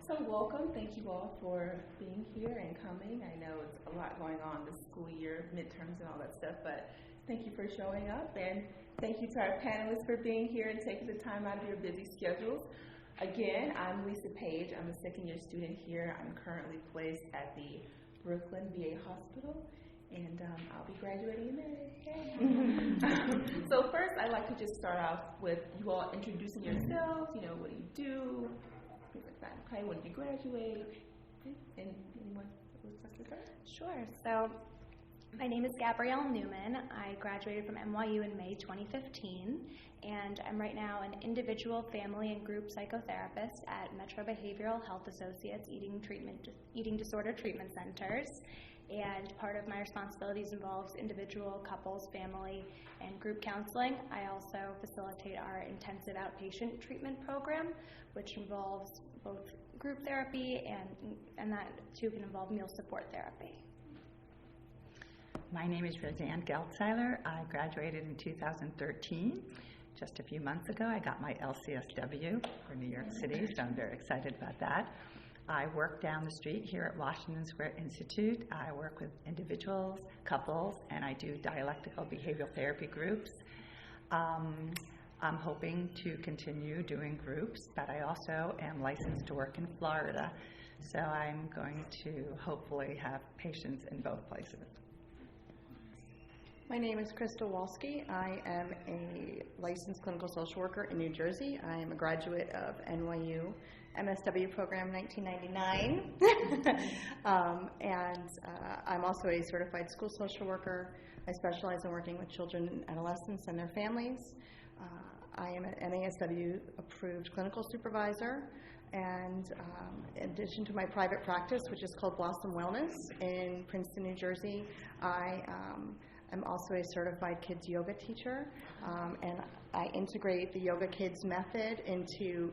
So welcome. Thank you all for being here and coming. I know it's a lot going on this school year, midterms and all that stuff, but thank you for showing up, and thank you to our panelists for being here and taking the time out of your busy schedules. Again, I'm Lisa Page. I'm a second-year student here. I'm currently placed at the Brooklyn VA Hospital, and I'll be graduating in May. So first, I'd like to just start off with you all introducing yourselves. You know, what do you do? Things like that. Okay, when did you graduate? Okay. And anyone would like to start? Sure. So my name is Gabrielle Newman. I graduated from NYU in May 2015, and I'm right now an individual, family, and group psychotherapist at Metro Behavioral Health Associates Eating Disorder Treatment Centers. And part of my responsibilities involves individual, couples, family, and group counseling. I also facilitate our intensive outpatient treatment program, which involves both group therapy and that too can involve meal support therapy. My name is Rosann Geltzeiler. I graduated in 2013. Just a few months ago, I got my LCSW for New York City, so I'm very excited about that. I work down the street here at Washington Square Institute. I work with individuals, couples, and I do dialectical behavioral therapy groups. I'm hoping to continue doing groups, but I also am licensed to work in Florida, so I'm going to hopefully have patients in both places. My name is Christa Wolski. I am a licensed clinical social worker in New Jersey. I am a graduate of NYU MSW program 1999. I'm also a certified school social worker. I specialize in working with children and adolescents and their families. I am an NASW approved clinical supervisor. And in addition to my private practice, which is called Blossom Wellness in Princeton, New Jersey, I'm also a certified kids yoga teacher, and I integrate the Yoga Kids method into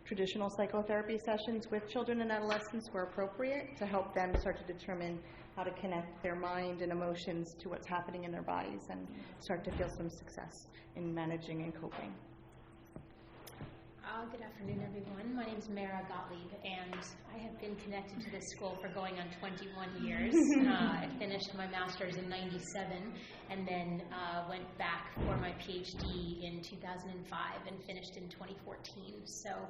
traditional psychotherapy sessions with children and adolescents where appropriate to help them start to determine how to connect their mind and emotions to what's happening in their bodies and start to feel some success in managing and coping. Good afternoon, everyone. My name is Gottlieb, and I have been connected to this school for going on 21 years. I finished my master's in 97 and then went back for my PhD in 2005 and finished in 2014. So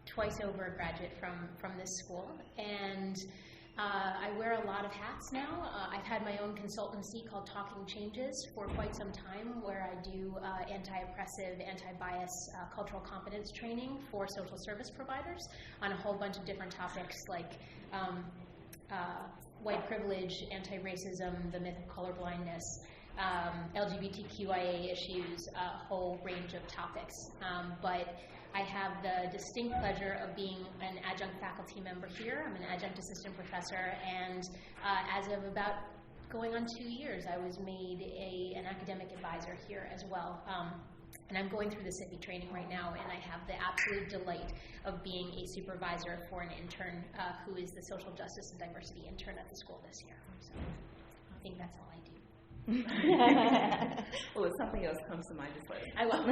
twice over a graduate from this school. And I wear a lot of hats now. I've had my own consultancy called Talking Changes for quite some time, where I do anti-oppressive, anti-bias cultural competence training for social service providers on a whole bunch of different topics like white privilege, anti-racism, the myth of colorblindness, LGBTQIA issues, a whole range of topics. But I have the distinct pleasure of being an adjunct faculty member here. I'm an adjunct assistant professor, and as of about going on 2 years, I was made an academic advisor here as well. And I'm going through the CIPI training right now, and I have the absolute delight of being a supervisor for an intern who is the social justice and diversity intern at the school this year. So I think that's all I do. Well, if something else comes to mind, just let me know. I will.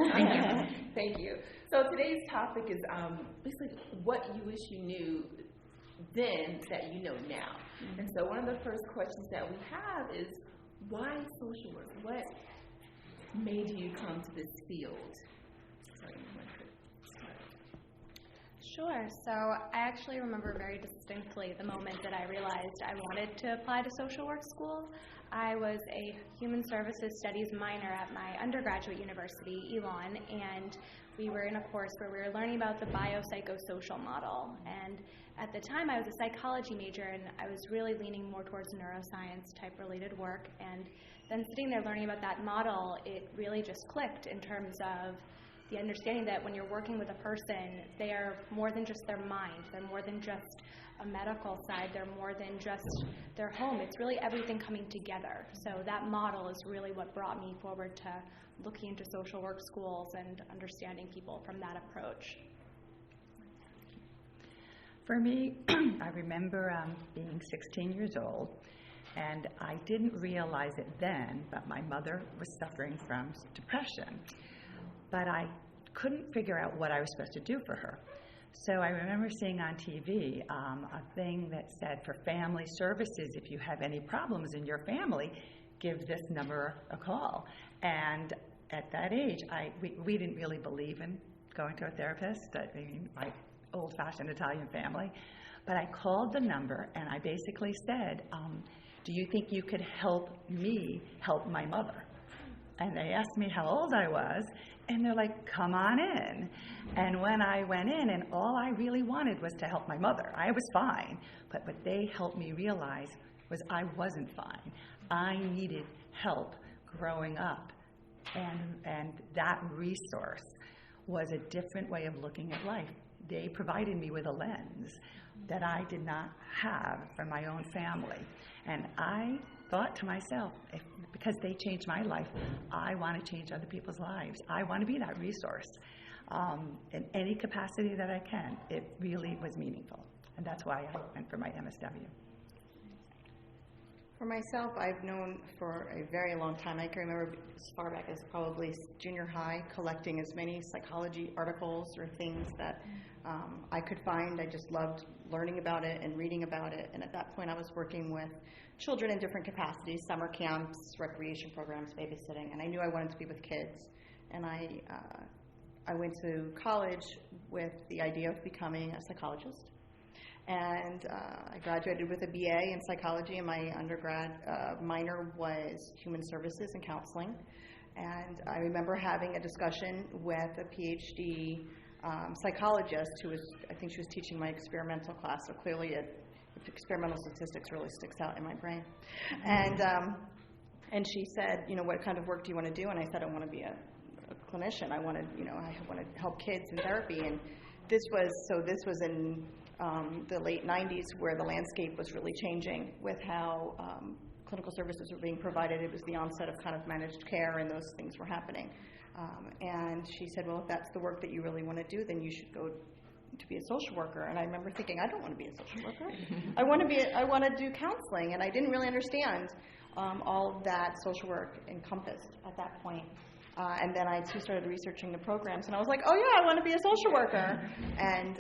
Thank you. So today's topic is basically what you wish you knew then that you know now. Mm-hmm. And so one of the first questions that we have is, why social work? What made you come to this field? Sure. So I actually remember very distinctly the moment that I realized I wanted to apply to social work school. I was a human services studies minor at my undergraduate university, Elon, and we were in a course where we were learning about the biopsychosocial model. And at the time, I was a psychology major, and I was really leaning more towards neuroscience type related work. And then sitting there learning about that model, it really just clicked in terms of the understanding that when you're working with a person, they are more than just their mind. They're more than just a medical side. They're more than just their home. It's really everything coming together. So that model is really what brought me forward to looking into social work schools and understanding people from that approach. For me, I remember being 16 years old, and I didn't realize it then, but my mother was suffering from depression. But I couldn't figure out what I was supposed to do for her. So I remember seeing on TV a thing that said for family services, if you have any problems in your family, give this number a call. And at that age, we didn't really believe in going to a therapist. I mean, my old-fashioned Italian family. But I called the number and I basically said, do you think you could help me help my mother? And they asked me how old I was, and they're like, come on in. And when I went in, and all I really wanted was to help my mother. I was fine, but what they helped me realize was I wasn't fine. I needed help growing up, and that resource was a different way of looking at life. They provided me with a lens that I did not have from my own family. And I thought to myself, because they changed my life, I want to change other people's lives. I want to be that resource in any capacity that I can. It really was meaningful. And that's why I went for my MSW. For myself, I've known for a very long time. I can remember as far back as probably junior high, collecting as many psychology articles or things that I could find. I just loved learning about it and reading about it. And at that point, I was working with children in different capacities, summer camps, recreation programs, babysitting. And I knew I wanted to be with kids. And I went to college with the idea of becoming a psychologist. And I graduated with a BA in psychology, and my undergrad minor was human services and counseling. And I remember having a discussion with a PhD psychologist who was, I think she was teaching my experimental class, so clearly experimental statistics really sticks out in my brain. And she said, what kind of work do you want to do? And I said, I want to be a clinician. I want to help kids in therapy. And this was in the late 90s, where the landscape was really changing with how clinical services were being provided. It was the onset of kind of managed care, and those things were happening. And she said, well, if that's the work that you really want to do, then you should go to be a social worker. And I remember thinking, I don't want to be a social worker. I want to do counseling. And I didn't really understand all that social work encompassed at that point. And then I too started researching the programs, and I was like, oh yeah, I want to be a social worker. And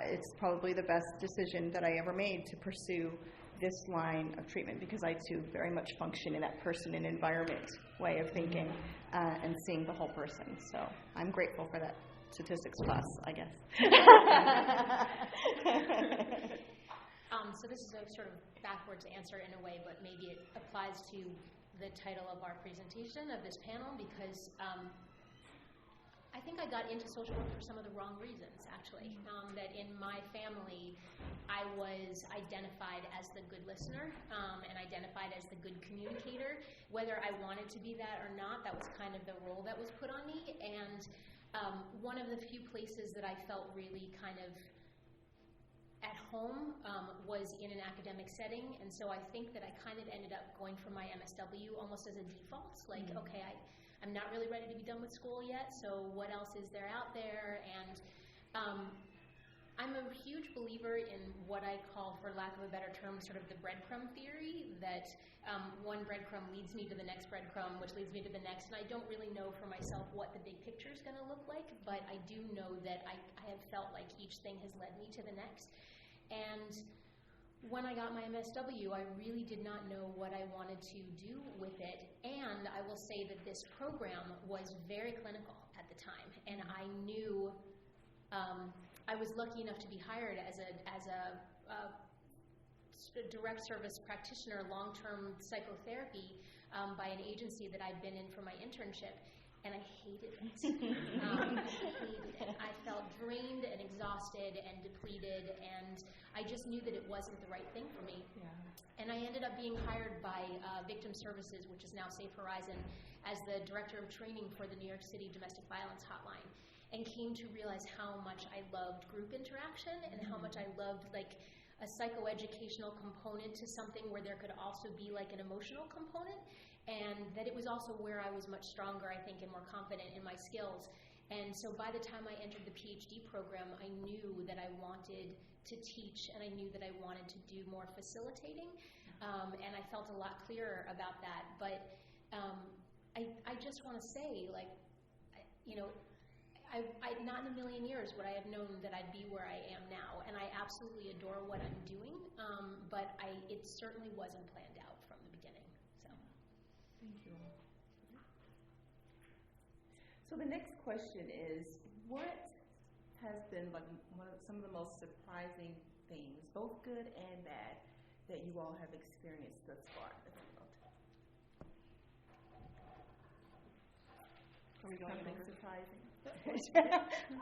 it's probably the best decision that I ever made to pursue this line of treatment, because I too very much function in that person and environment way of thinking and seeing the whole person. So I'm grateful for that statistics class, I guess. So this is a sort of backwards answer in a way, but maybe it applies to the title of our presentation of this panel, because I think I got into social work for some of the wrong reasons, actually. That in my family, I was identified as the good listener and identified as the good communicator. Whether I wanted to be that or not, that was kind of the role that was put on me. And one of the few places that I felt really kind of at home was in an academic setting, and so I think that I kind of ended up going for my MSW almost as a default, like, okay, I'm not really ready to be done with school yet, so what else is there out there? And I'm a huge believer in what I call, for lack of a better term, sort of the breadcrumb theory, that one breadcrumb leads me to the next breadcrumb, which leads me to the next, and I don't really know for myself what the big picture is going to look like, but I do know that I have felt like each thing has led me to the next. And when I got my MSW, I really did not know what I wanted to do with it. And I will say that this program was very clinical at the time. And I knew I was lucky enough to be hired as a direct service practitioner, long-term psychotherapy, by an agency that I'd been in for my internship. And I hated it. I felt drained and exhausted and depleted, and I just knew that it wasn't the right thing for me. Yeah. And I ended up being hired by Victim Services, which is now Safe Horizon, as the director of training for the New York City Domestic Violence Hotline, and came to realize how much I loved group interaction and how much I loved like a psychoeducational component to something where there could also be like an emotional component. And that it was also where I was much stronger, I think, and more confident in my skills. And so by the time I entered the PhD program, I knew that I wanted to teach, and I knew that I wanted to do more facilitating, and I felt a lot clearer about that. But I just want to say, like, not in a million years would I have known that I'd be where I am now, and I absolutely adore what I'm doing, but it certainly wasn't planned out from the beginning. So, thank you. So the next question is, what has been like some of the most surprising things, both good and bad, that you all have experienced thus far? Are we going Something in order? surprising?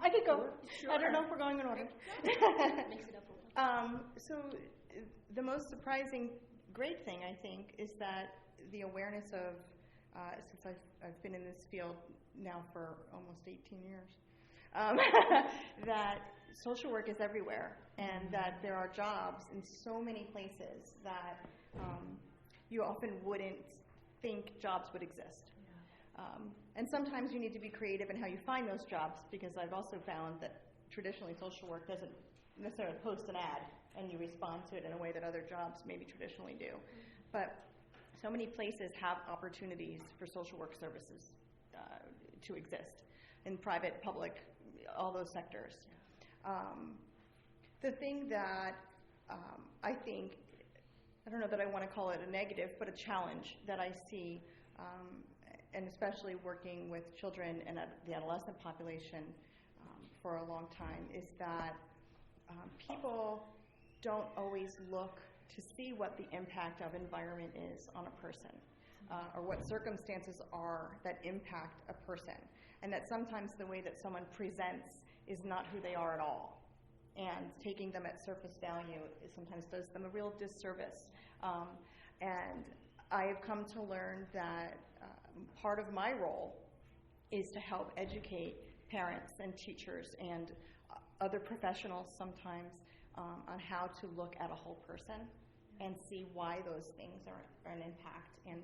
I could go. Sure. I don't know if we're going in order. mix it up a little. So the most surprising great thing, I think, is that the awareness of, since I've been in this field now for almost 18 years, that social work is everywhere, and that there are jobs in so many places that you often wouldn't think jobs would exist. And sometimes you need to be creative in how you find those jobs, because I've also found that traditionally social work doesn't necessarily post an ad and you respond to it in a way that other jobs maybe traditionally do. But so many places have opportunities for social work services to exist in private, public, all those sectors. The thing that I think, I don't know that I want to call it a negative, but a challenge that I see, and especially working with children and the adolescent population for a long time, is that people don't always look to see what the impact of environment is on a person, or what circumstances are that impact a person, and that sometimes the way that someone presents is not who they are at all, and taking them at surface value sometimes does them a real disservice. And I have come to learn that part of my role is to help educate parents and teachers and other professionals sometimes on how to look at a whole person and see why those things are an impact, and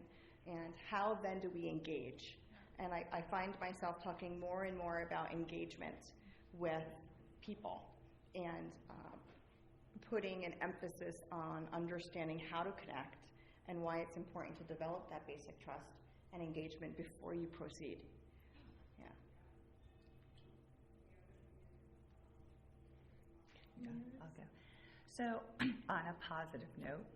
how then do we engage. And I find myself talking more and more about engagement with people, and putting an emphasis on understanding how to connect and why it's important to develop that basic trust and engagement before you proceed. Yeah. Yeah, I'll go. So on a positive note,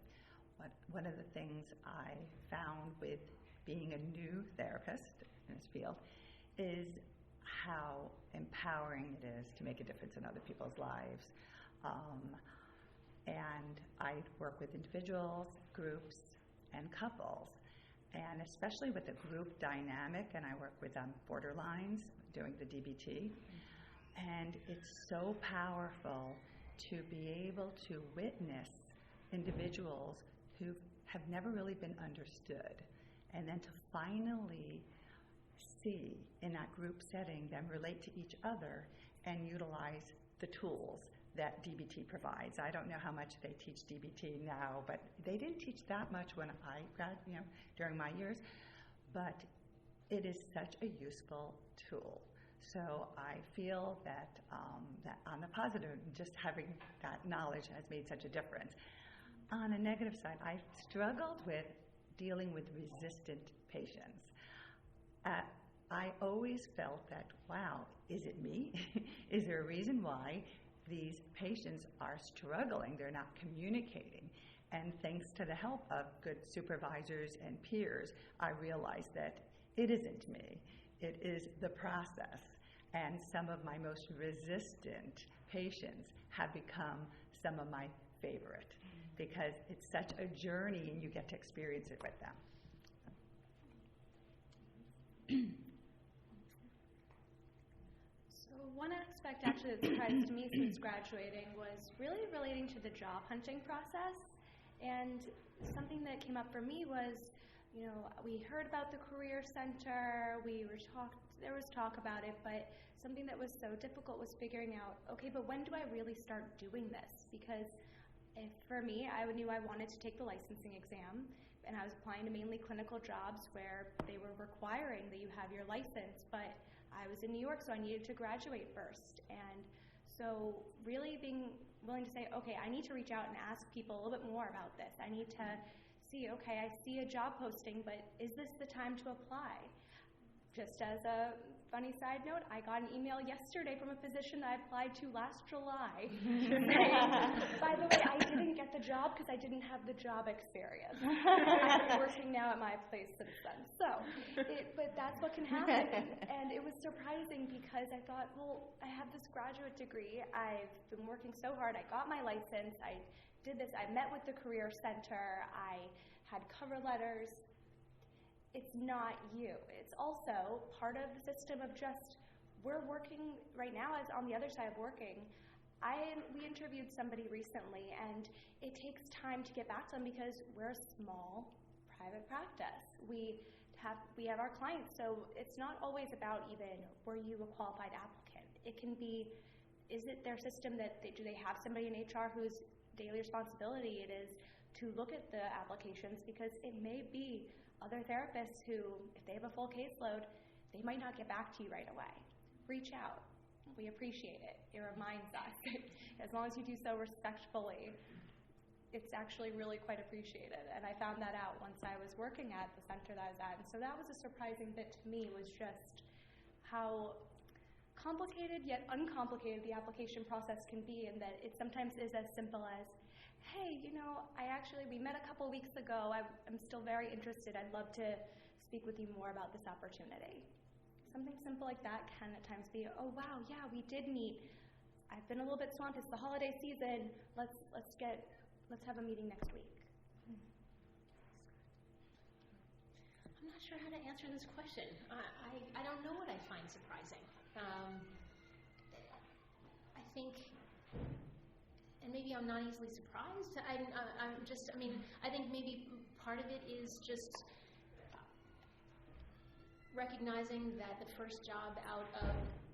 one of the things I found with being a new therapist in this field is how empowering it is to make a difference in other people's lives. And I work with individuals, groups, and couples, and especially with the group dynamic, and I work with borderlines doing the DBT, and it's so powerful to be able to witness individuals who have never really been understood, and then to finally see in that group setting them relate to each other and utilize the tools that DBT provides. I don't know how much they teach DBT now, but they didn't teach that much when I during my years, but it is such a useful tool. So I feel that that on the positive, just having that knowledge has made such a difference. On a negative side, I struggled with dealing with resistant patients. I always felt that, wow, is it me? Is there a reason why these patients are struggling? They're not communicating. And thanks to the help of good supervisors and peers, I realized that it isn't me. It is the process. And some of my most resistant patients have become some of my favorite, because it's such a journey and you get to experience it with them. So one aspect actually that surprised me since graduating was really relating to the job hunting process. And something that came up for me was, we heard about the Career Center, there was talk about it, but something that was so difficult was figuring out, okay, but when do I really start doing this? Because for me, I knew I wanted to take the licensing exam, and I was applying to mainly clinical jobs where they were requiring that you have your license, but I was in New York, so I needed to graduate first. And so really being willing to say, okay, I need to reach out and ask people a little bit more about this. I need to see, okay, I see a job posting, but is this the time to apply? Just as a funny side note, I got an email yesterday from a position that I applied to last July. By the way, I didn't get the job because I didn't have the job experience. I've been working now at my place since then. But that's what can happen. And it was surprising because I thought, well, I have this graduate degree. I've been working so hard. I got my license. I did this. I met with the Career Center. I had cover letters. It's not you. It's also part of the system of just, we're working right now as on the other side of working. We interviewed somebody recently, and it takes time to get back to them because we're a small private practice. We have our clients, so it's not always about even, were you a qualified applicant? It can be, is it their system that do they have somebody in HR whose daily responsibility it is to look at the applications, because it may be other therapists who, if they have a full caseload, they might not get back to you right away. Reach out. We appreciate it. It reminds us. As long as you do so respectfully, it's actually really quite appreciated. And I found that out once I was working at the center that I was at. And so that was a surprising bit to me, was just how complicated yet uncomplicated the application process can be, and that it sometimes is as simple as, hey, we met a couple weeks ago. I'm still very interested. I'd love to speak with you more about this opportunity. Something simple like that can at times be, oh wow, yeah, we did meet. I've been a little bit swamped. It's the holiday season. Let's have a meeting next week. I'm not sure how to answer this question. I don't know what I find surprising. I think, and maybe I'm not easily surprised. I think maybe part of it is just recognizing that the first job out of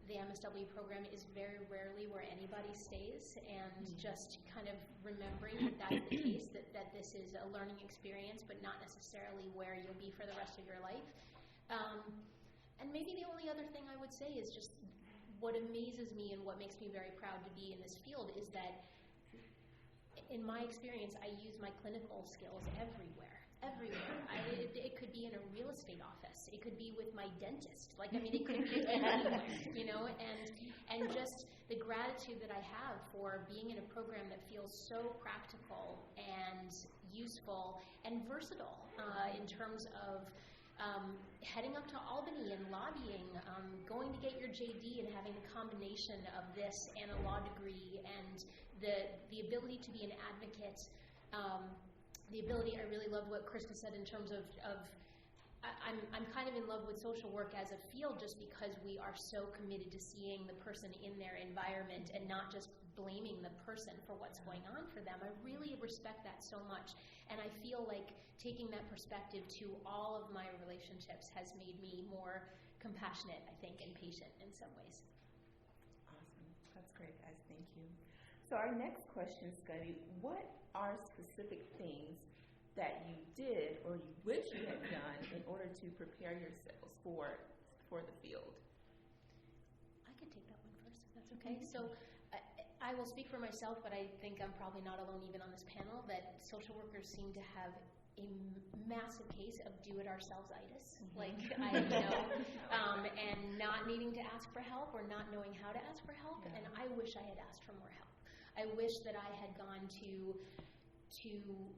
the MSW program is very rarely where anybody stays, and just kind of remembering that that's the case, that this is a learning experience, but not necessarily where you'll be for the rest of your life. And maybe the only other thing I would say is just what amazes me and what makes me very proud to be in this field is that in my experience, I use my clinical skills everywhere. It could be in a real estate office. It could be with my dentist. It could be anywhere, and just the gratitude that I have for being in a program that feels so practical and useful and versatile in terms of heading up to Albany and lobbying, going to get your JD and having the combination of this and a law degree, and the ability to be an advocate. I really love what Christa said in terms of I'm kind of in love with social work as a field, just because we are so committed to seeing the person in their environment and not just blaming the person for what's going on for them. I really respect that so much, and I feel like taking that perspective to all of my relationships has made me more compassionate, I think, and patient in some ways. Awesome. That's great, guys. Thank you. So our next question, Scotty, what are specific things that you did or you wish you had done in order to prepare yourselves for the field? I can take that one first, if that's okay. So I will speak for myself, but I think I'm probably not alone even on this panel, that social workers seem to have a massive case of do-it-ourselves-itis, and not needing to ask for help or not knowing how to ask for help, and I wish I had asked for more help. I wish that I had gone to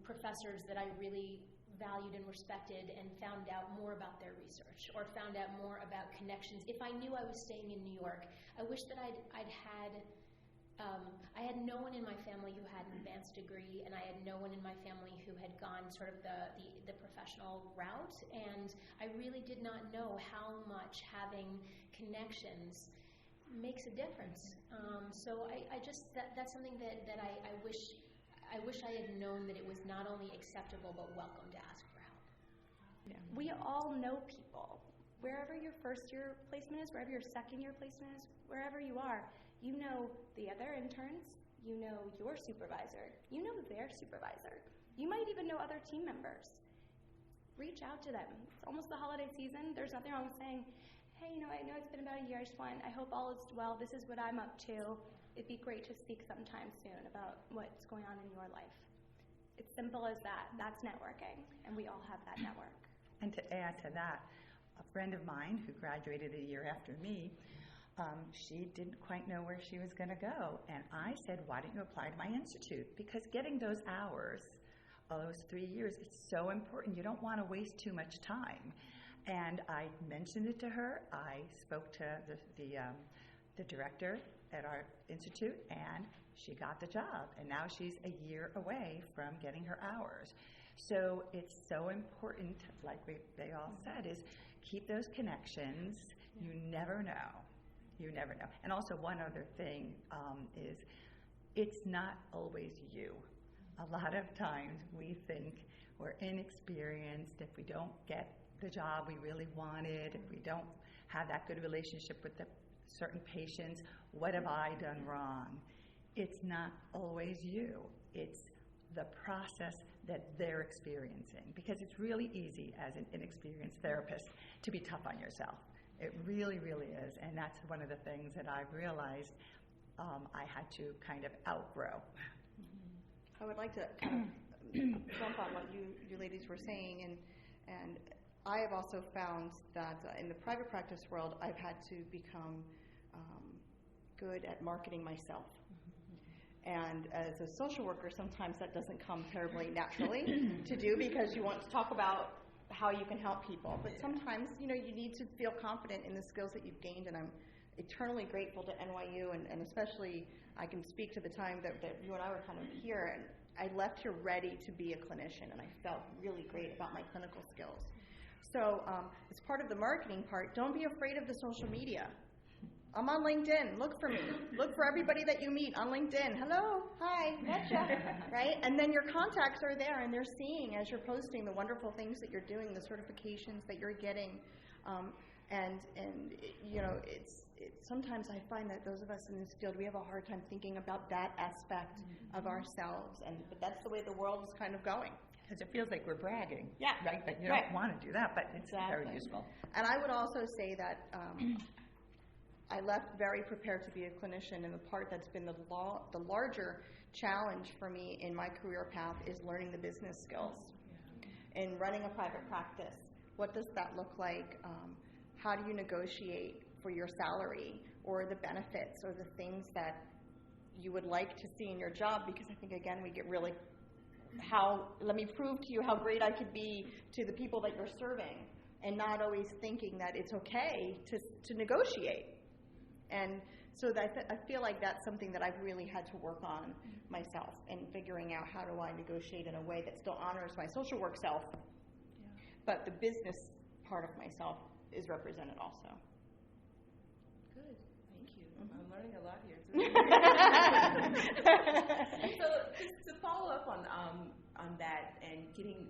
professors that I really valued and respected and found out more about their research, or found out more about connections. If I knew I was staying in New York, I wish that I had no one in my family who had an advanced degree, and I had no one in my family who had gone sort of the professional route, and I really did not know how much having connections makes a difference. So that's something that I wish I had known, that it was not only acceptable but welcome to ask for help. Yeah. We all know people. Wherever your first year placement is, wherever your second year placement is, wherever you are, you know the other interns, you know your supervisor, you know their supervisor. You might even know other team members. Reach out to them. It's almost the holiday season. There's nothing wrong with saying, hey, I know it's been about a year. I hope all is well. This is what I'm up to. It'd be great to speak sometime soon about what's going on in your life. It's simple as that. That's networking, and we all have that network. And to add to that, a friend of mine who graduated a year after me, she didn't quite know where she was going to go. And I said, why don't you apply to my institute? Because getting those hours, those 3 years, it's so important. You don't want to waste too much time. And I mentioned it to her. I spoke to the director at our institute, and she got the job. And now she's a year away from getting her hours. So it's so important, like they all said, is keep those connections. You never know. You never know. And also one other thing is it's not always you. A lot of times we think we're inexperienced. If we don't get the job we really wanted, if we don't have that good relationship with the certain patients, what have I done wrong? It's not always you. It's the process that they're experiencing. Because it's really easy as an inexperienced therapist to be tough on yourself. It really, really is. And that's one of the things that I've realized I had to kind of outgrow. I would like to kind of jump on what you ladies were saying, and I have also found that in the private practice world, I've had to become good at marketing myself. And as a social worker, sometimes that doesn't come terribly naturally to do because you want to talk about how you can help people. But sometimes, you need to feel confident in the skills that you've gained, and I'm eternally grateful to NYU, and especially I can speak to the time that you and I were kind of here, and I left here ready to be a clinician, and I felt really great about my clinical skills. So as part of the marketing part, don't be afraid of the social media. I'm on LinkedIn. Look for me. Look for everybody that you meet on LinkedIn. Hello. Hi. Gotcha. Right? And then your contacts are there, and they're seeing as you're posting the wonderful things that you're doing, the certifications that you're getting. And it's sometimes I find that those of us in this field, we have a hard time thinking about that aspect of ourselves. But that's the way the world is kind of going. Because it feels like we're bragging. Yeah. Right? But you don't want to do that, but it's very useful. And I would also say that I left very prepared to be a clinician, and the part that's been the larger challenge for me in my career path is learning the business skills. In running a private practice, what does that look like? How do you negotiate for your salary or the benefits or the things that you would like to see in your job? Because I think, again, we get really, let me prove to you how great I could be to the people that you're serving, and not always thinking that it's okay to negotiate. And so I feel like that's something that I've really had to work on myself, and figuring out how do I negotiate in a way that still honors my social work self, but the business part of myself is represented also. Good. Thank you. I'm learning a lot here, too. So just to follow up on that and getting,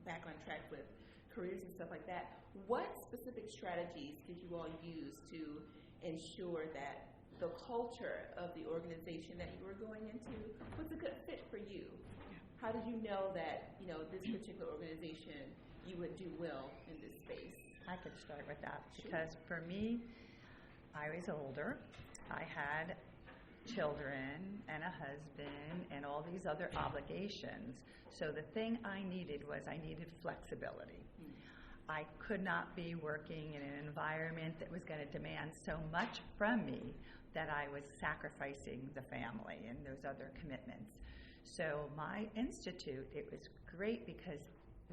back on track with careers and stuff like that, what specific strategies did you all use to ensure that the culture of the organization that you were going into was a good fit for you? How did you know that, this particular organization, you would do well in this space? I could start with that because for me, I was older. I had children and a husband and all these other obligations. So the thing I needed flexibility. I could not be working in an environment that was going to demand so much from me that I was sacrificing the family and those other commitments. So my institute, it was great because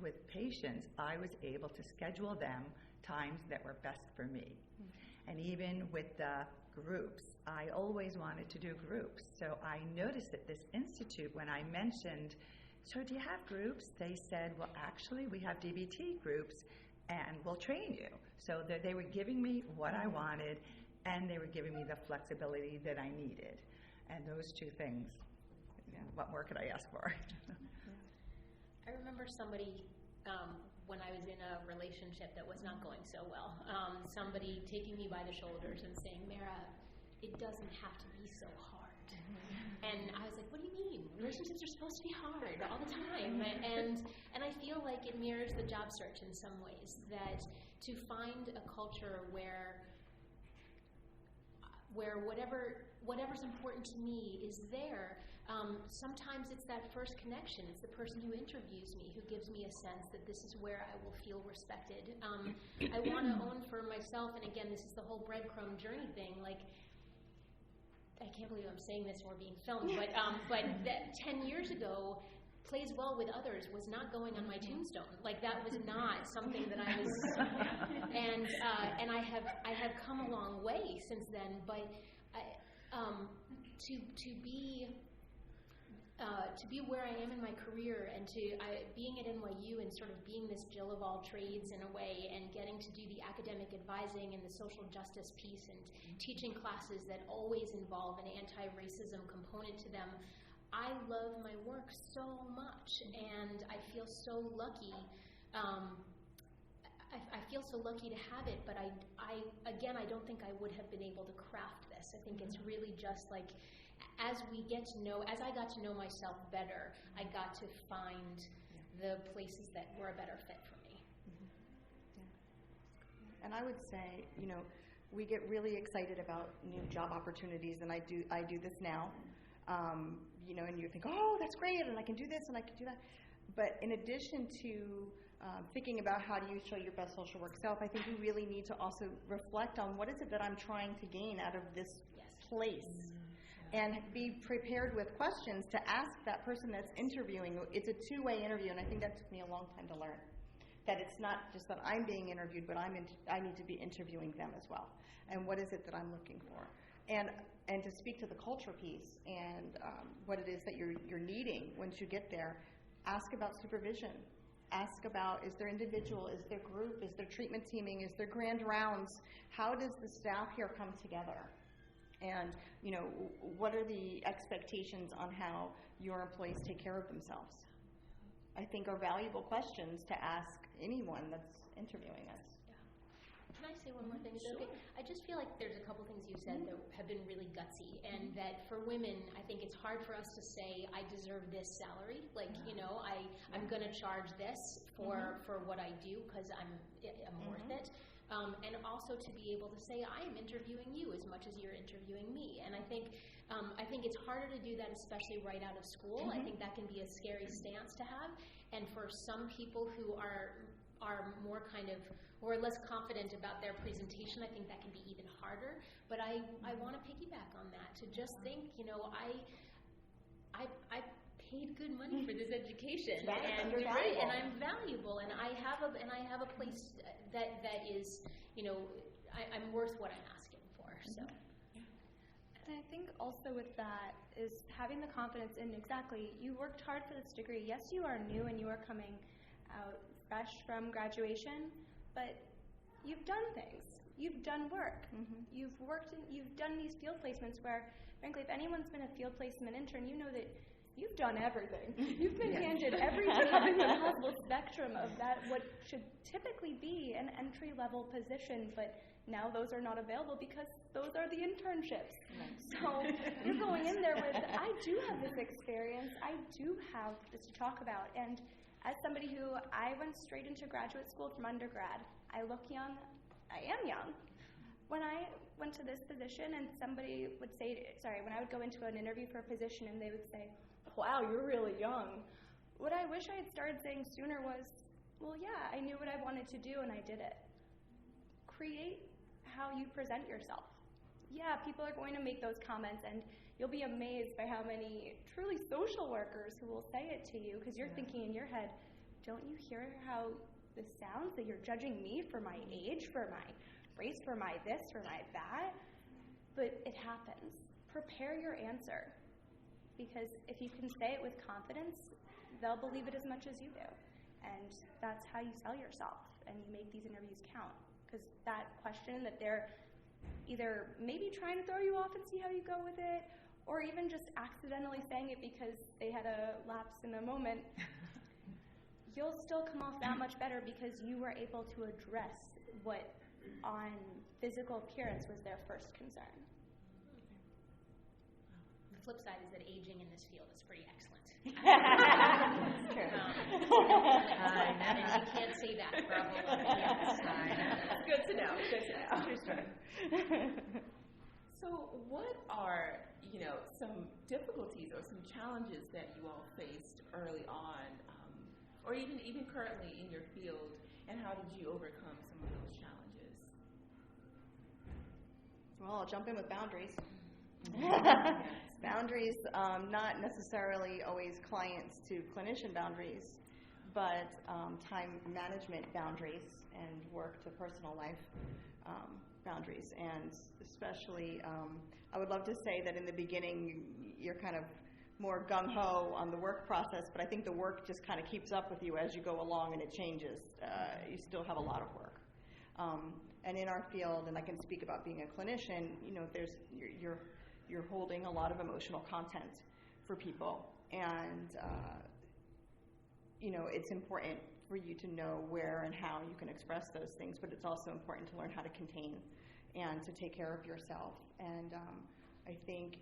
with patients, I was able to schedule them times that were best for me. And even with the groups, I always wanted to do groups. So I noticed at this institute when I mentioned, so do you have groups? They said, well, actually, we have DBT groups, and we'll train you. So that they were giving me what I wanted, and they were giving me the flexibility that I needed. And those two things, what more could I ask for? I remember somebody, when I was in a relationship that was not going so well, somebody taking me by the shoulders and saying, Mara, it doesn't have to be so hard. And I was like, what do you mean? Relationships are supposed to be hard all the time. And I feel like it mirrors the job search in some ways, that to find a culture where where whatever's important to me is there. Sometimes it's that first connection. It's the person who interviews me who gives me a sense that this is where I will feel respected. I want to own for myself, and again, this is the whole breadcrumb journey thing. Like, I can't believe I'm saying this or being filmed, but that 10 years ago, plays well with others was not going on my tombstone. Like, that was not something that I was, and I have come a long way since then. But to be where I am in my career, and being at NYU and sort of being this Jill of all trades in a way, and getting to do the academic advising and the social justice piece, and teaching classes that always involve an anti-racism component to them. I love my work so much, and I feel so lucky. I feel so lucky to have it, but I don't think I would have been able to craft this. I think it's really just like, as I got to know myself better, I got to find the places that were a better fit for me. And I would say, we get really excited about new job opportunities, and I do this now. And you think, oh, that's great, and I can do this, and I can do that. But in addition to thinking about how do you show your best social work self, I think we really need to also reflect on what is it that I'm trying to gain out of this place, and be prepared with questions to ask that person that's interviewing. It's a two-way interview, and I think that took me a long time to learn. That it's not just that I'm being interviewed, but I need to be interviewing them as well. And what is it that I'm looking for? And to speak to the culture piece and what it is that you're needing once you get there. Ask about supervision. Ask about, is there individual, is there group, is there treatment teaming, is there grand rounds? How does the staff here come together? And, what are the expectations on how your employees take care of themselves? I think are valuable questions to ask anyone that's interviewing us. Can I say one more thing? Sure. Okay? I just feel like there's a couple things you said that have been really gutsy, and that for women, I think it's hard for us to say, I deserve this salary. Like, I'm going to charge this for what I do because I'm worth it. And also to be able to say, I am interviewing you as much as you're interviewing me. And I think it's harder to do that, especially right out of school. I think that can be a scary stance to have. And for some people who are more kind of, or less confident about their presentation, I think that can be even harder. But I want to piggyback on that, to just think, I paid good money for this education, and you're valuable. And I'm valuable, and I have a place that is, I'm worth what I'm asking for. So. And I think also with that is having the confidence in, exactly, you worked hard for this degree. Yes, you are new and you are coming out fresh from graduation, but you've done things. You've done work. You've done these field placements where, frankly, if anyone's been a field placement intern, you know that you've done everything. You've been handed every possible spectrum of that, what should typically be an entry-level position, but now those are not available because those are the internships. So you're going in there with, I do have this experience, I do have this to talk about. And as somebody who, I went straight into graduate school from undergrad, I look young, I am young. When I went to this position and somebody would say, when I would go into an interview for a position and they would say, wow, you're really young. What I wish I had started saying sooner was, well, yeah, I knew what I wanted to do and I did it. Create how you present yourself. Yeah, people are going to make those comments, and you'll be amazed by how many truly social workers who will say it to you, because you're thinking in your head, don't you hear how this sounds, that you're judging me for my age, for my race, for my this, for my that? But it happens. Prepare your answer, because if you can say it with confidence, they'll believe it as much as you do. And that's how you sell yourself, and you make these interviews count. Because that question that they're either maybe trying to throw you off and see how you go with it, or even just accidentally saying it because they had a lapse in a moment, you'll still come off that much better because you were able to address what on physical appearance was their first concern. The flip side is that aging in this field is pretty excellent. That's true. And you can't say that for a whole lot of years. Good to know. Good to know. So So what are, some difficulties or some challenges that you all faced early on, or even currently in your field, and how did you overcome some of those challenges? Well, I'll jump in with boundaries. Boundaries, not necessarily always clients to clinician boundaries, but time management boundaries and work to personal life boundaries. And especially, I would love to say that in the beginning you're kind of more gung-ho on the work process, but I think the work just kind of keeps up with you as you go along and it changes. You still have a lot of work. And in our field, and I can speak about being a clinician, you're holding a lot of emotional content for people. And, it's important for you to know where and how you can express those things, but it's also important to learn how to contain and to take care of yourself. And I think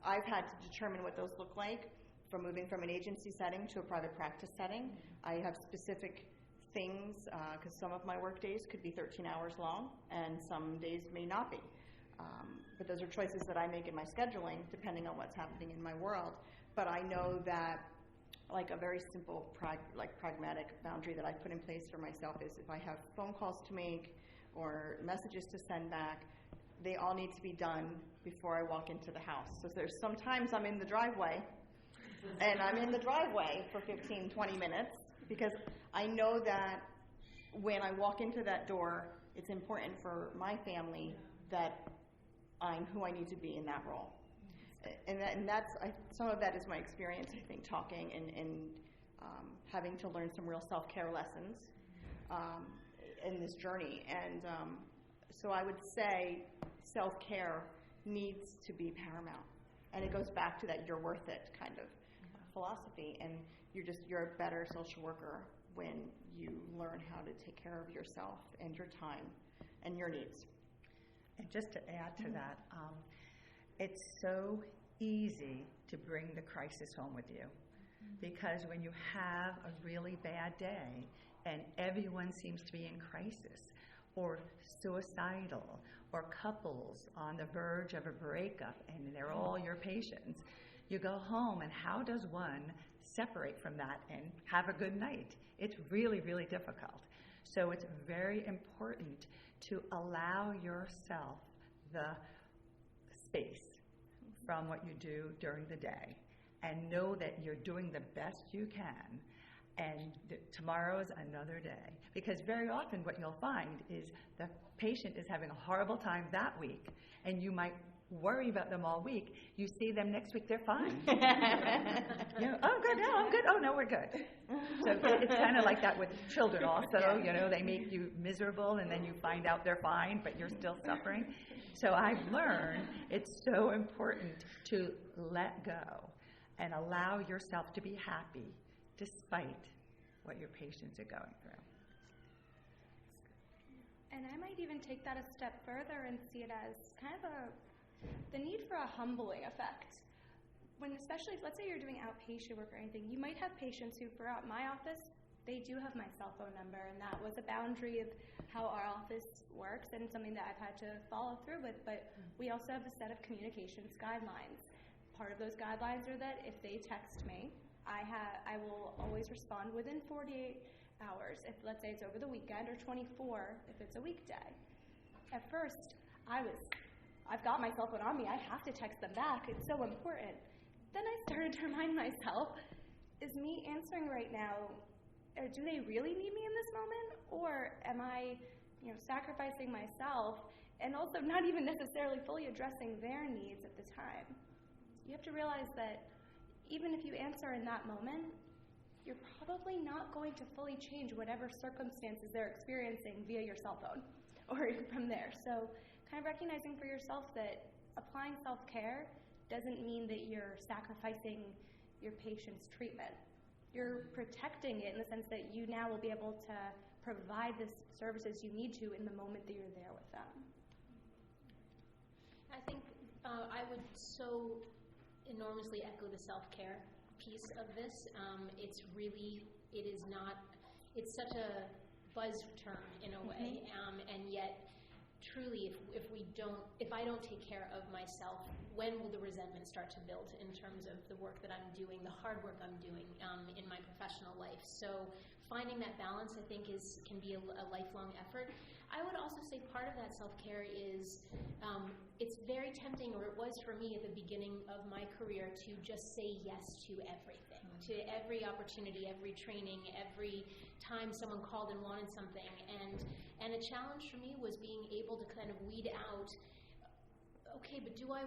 I've had to determine what those look like from moving from an agency setting to a private practice setting. I have specific things, because some of my work days could be 13 hours long, and some days may not be. But those are choices that I make in my scheduling, depending on what's happening in my world. But I know that, like a very simple, pragmatic boundary that I put in place for myself is if I have phone calls to make or messages to send back, they all need to be done before I walk into the house. So there's sometimes I'm in the driveway, and I'm in the driveway for 15, 20 minutes, because I know that when I walk into that door, it's important for my family that I'm who I need to be in that role. And that's some of that is my experience, I think, talking and having to learn some real self-care lessons in this journey. And so I would say self-care needs to be paramount. And it goes back to that you're worth it kind of philosophy. And you're a better social worker when you learn how to take care of yourself and your time and your needs. And just to add to that, it's so easy to bring the crisis home with you, because when you have a really bad day and everyone seems to be in crisis or suicidal or couples on the verge of a breakup and they're all your patients, you go home and how does one separate from that and have a good night? It's really, really difficult. So it's very important to allow yourself the space from what you do during the day and know that you're doing the best you can, and tomorrow's another day. Because very often what you'll find is the patient is having a horrible time that week, and you might worry about them all week. You see them next week, they're fine. Oh, good, no, I'm good. Oh, no, we're good. So it's kind of like that with children also. They make you miserable, and then you find out they're fine, but you're still suffering. So I've learned it's so important to let go and allow yourself to be happy despite what your patients are going through. And I might even take that a step further and see it as kind of the need for a humbling effect. Especially if, let's say you're doing outpatient work or anything, you might have patients who, throughout my office, they do have my cell phone number, and that was a boundary of how our office works and something that I've had to follow through with. But we also have a set of communications guidelines. Part of those guidelines are that if they text me, I will always respond within 48 hours. If, let's say, it's over the weekend, or 24 if it's a weekday. At first, I've got my cell phone on me. I have to text them back. It's so important. Then I started to remind myself, is me answering right now, or do they really need me in this moment? Or am I, sacrificing myself and also not even necessarily fully addressing their needs at the time? You have to realize that even if you answer in that moment, you're probably not going to fully change whatever circumstances they're experiencing via your cell phone or from there. So kind of recognizing for yourself that applying self-care doesn't mean that you're sacrificing your patient's treatment. You're protecting it in the sense that you now will be able to provide the services you need to in the moment that you're there with them. I think I would so enormously echo the self-care piece of this. It's such a buzz term in a way, and yet truly, if I don't take care of myself, when will the resentment start to build in terms of the work that I'm doing, the hard work I'm doing in my professional life? So finding that balance, I think, can be a lifelong effort. I would also say part of that self-care is it's very tempting, or it was for me at the beginning of my career, to just say yes to everything, to every opportunity, every training, every time someone called and wanted something. And a challenge for me was being able to kind of weed out, okay, but do I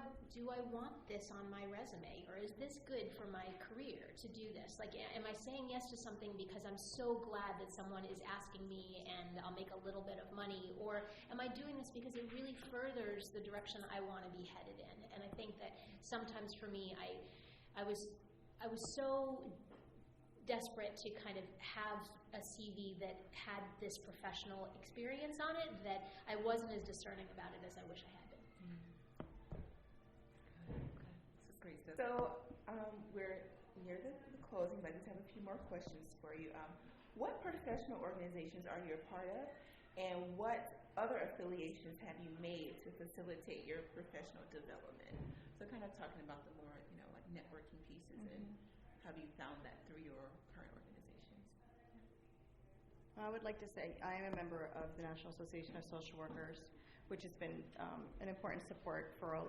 want this on my resume, or is this good for my career to do this? Like, am I saying yes to something because I'm so glad that someone is asking me and I'll make a little bit of money, or am I doing this because it really furthers the direction I want to be headed in? And I think that sometimes for me, I was so desperate to kind of have a CV that had this professional experience on it that I wasn't as discerning about it as I wish I had been. This is great stuff. So we're near the closing, but I just have a few more questions for you. What professional organizations are you a part of, and what other affiliations have you made to facilitate your professional development? So kind of talking about the more, like networking pieces, and have you found that through your current organizations? I would like to say I am a member of the National Association of Social Workers, which has been an important support for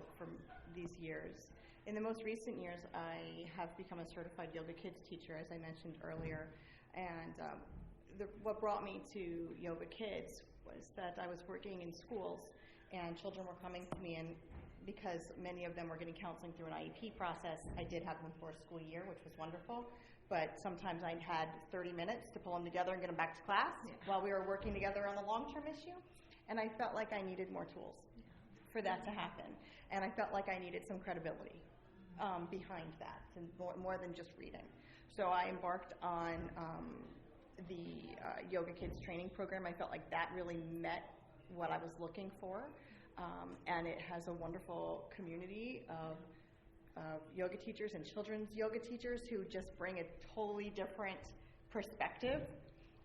these years. In the most recent years, I have become a certified yoga kids teacher, as I mentioned earlier, and what brought me to Yoga Kids was that I was working in schools, and children were coming to me, and because many of them were getting counseling through an IEP process, I did have them for a school year, which was wonderful, but sometimes I had 30 minutes to pull them together and get them back to class while we were working together on the long-term issue, and I felt like I needed more tools for that to happen, and I felt like I needed some credibility behind that, and more than just reading. So I embarked on the Yoga Kids training program. I felt like that really met what I was looking for, and it has a wonderful community of yoga teachers and children's yoga teachers who just bring a totally different perspective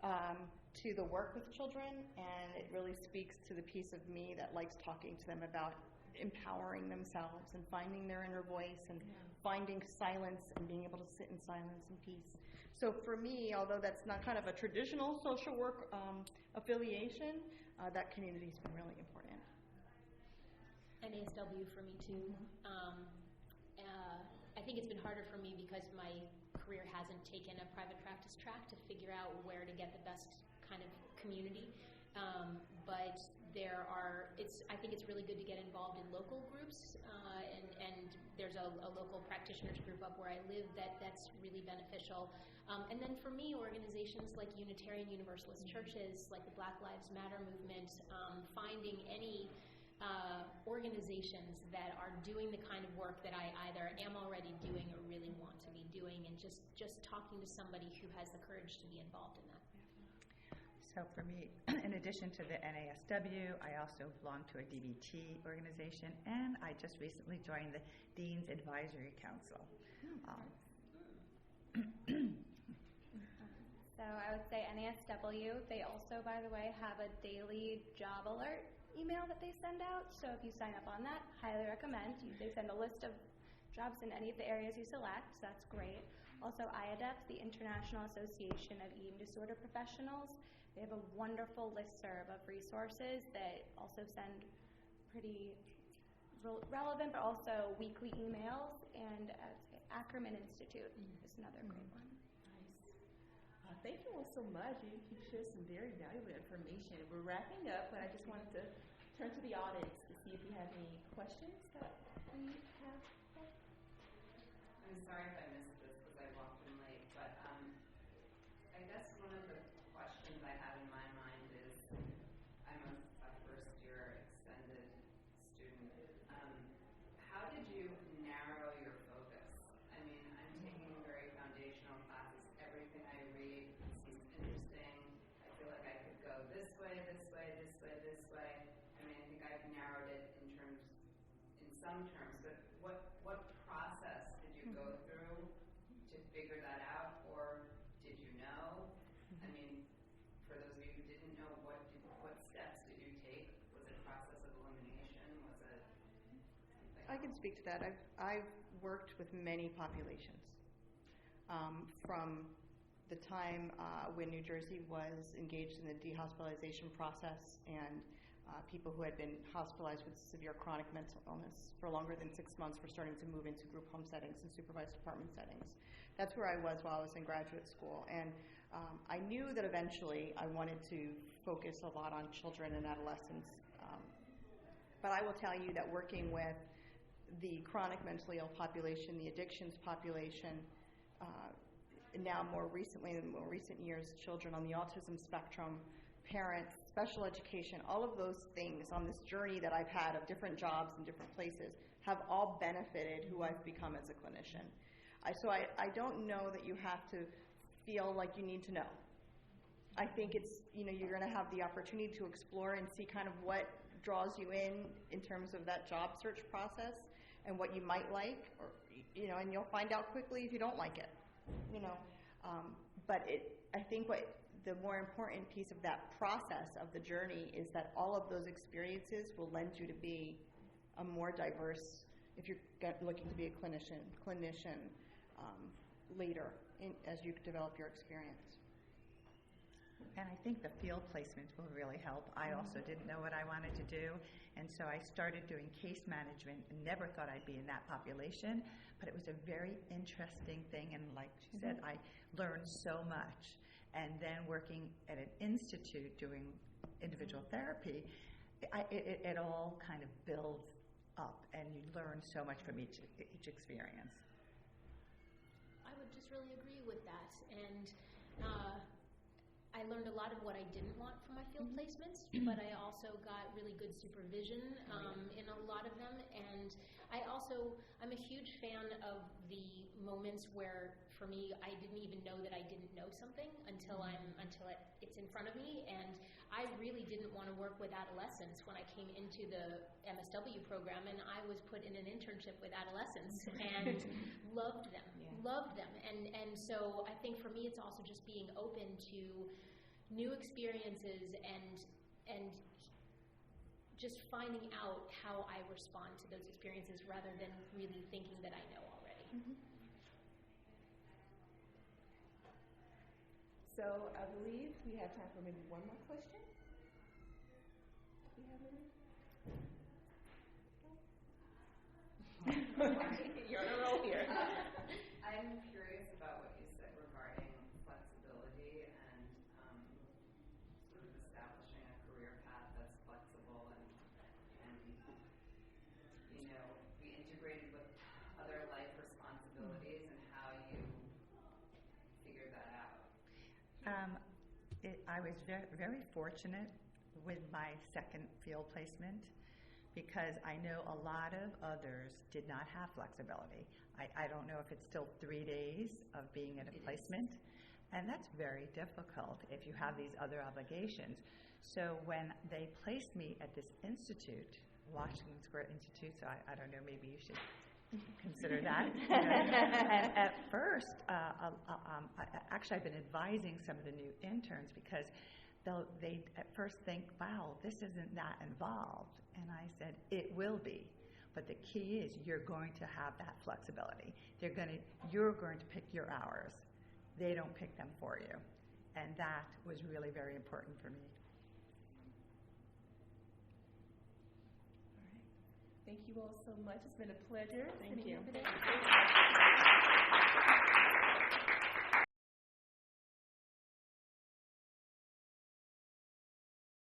to the work with children, and it really speaks to the piece of me that likes talking to them about empowering themselves and finding their inner voice and finding silence and being able to sit in silence and peace. So for me, although that's not kind of a traditional social work affiliation, that community has been really important. NASW for me too. I think it's been harder for me because my career hasn't taken a private practice track to figure out where to get the best kind of community. But I think it's really good to get involved in local groups, and there's a local practitioners group up where I live that's really beneficial. And then for me, organizations like Unitarian Universalist churches, like the Black Lives Matter movement, finding any organizations that are doing the kind of work that I either am already doing or really want to be doing, and just talking to somebody who has the courage to be involved in that. So for me, in addition to the NASW, I also belong to a DBT organization, and I just recently joined the Dean's Advisory Council. So I would say NASW, they also, by the way, have a daily job alert email that they send out. So if you sign up on that, highly recommend. They send a list of jobs in any of the areas you select, so that's great. Also, IADEP, the International Association of Eating Disorder Professionals, they have a wonderful listserv of resources that also send pretty relevant, but also weekly emails. And Ackerman Institute is another great one. Nice. Thank you all so much. You shared some very valuable information. We're wrapping up, but I just wanted to turn to the audience to see if you have any questions that we have. I'm sorry if I missed this because I walked in late, but I guess one of the questions I have in my mind is, I'm a first-year extended student. How did you narrow your focus? I mean, I'm taking very foundational classes. Everything I read seems interesting. I feel like I could go this way, this way, this way, this way. I mean, I think I've narrowed it in some terms, but what process did you go through I can speak to that. I've worked with many populations. From the time when New Jersey was engaged in the dehospitalization process and people who had been hospitalized with severe chronic mental illness for longer than 6 months were starting to move into group home settings and supervised department settings. That's where I was while I was in graduate school. And I knew that eventually I wanted to focus a lot on children and adolescents. But I will tell you that working with the chronic mentally ill population, the addictions population, now more recently, in more recent years, children on the autism spectrum, parents, special education, all of those things on this journey that I've had of different jobs in different places have all benefited who I've become as a clinician. So I don't know that you have to feel like you need to know. I think it's, you're going to have the opportunity to explore and see kind of what draws you in terms of that job search process and what you might like, or, and you'll find out quickly if you don't like it, But I think what the more important piece of that process of the journey is that all of those experiences will lend you to be a more diverse, if you're looking to be a clinician later as you develop your experience. And I think the field placements will really help. I also didn't know what I wanted to do, and so I started doing case management and never thought I'd be in that population, but it was a very interesting thing, and like she said, I learned so much. And then working at an institute doing individual therapy, it all kind of builds up, and you learn so much from each experience. I would just really agree with that, and I learned a lot of what I didn't want from my field placements, but I also got really good supervision in a lot of them, and I'm a huge fan of the moments where, for me, I didn't even know that I didn't know something until it's in front of me, and I really didn't want to work with adolescents when I came into the MSW program, and I was put in an internship with adolescents and loved them, and so I think for me it's also just being open to new experiences and just finding out how I respond to those experiences rather than really thinking that I know already. So I believe we have time for maybe one more question. Do we have any? You're on a roll here. I'm curious about what you said regarding flexibility and sort of establishing a career path that's flexible and be integrated with other life responsibilities, and how you figured that out. I was very fortunate with my second field placement, because I know a lot of others did not have flexibility. I don't know if it's still 3 days of being in a placement, and that's very difficult if you have these other obligations. So when they placed me at this institute, Washington Square Institute, so I don't know, maybe you should consider that. And at first, actually I've been advising some of the new interns, because they at first think, wow, this isn't that involved. And I said, it will be. But the key is you're going to have that flexibility. You're going to pick your hours. They don't pick them for you. And that was really very important for me. All right. Thank you all so much. It's been a pleasure. Thank you. Today.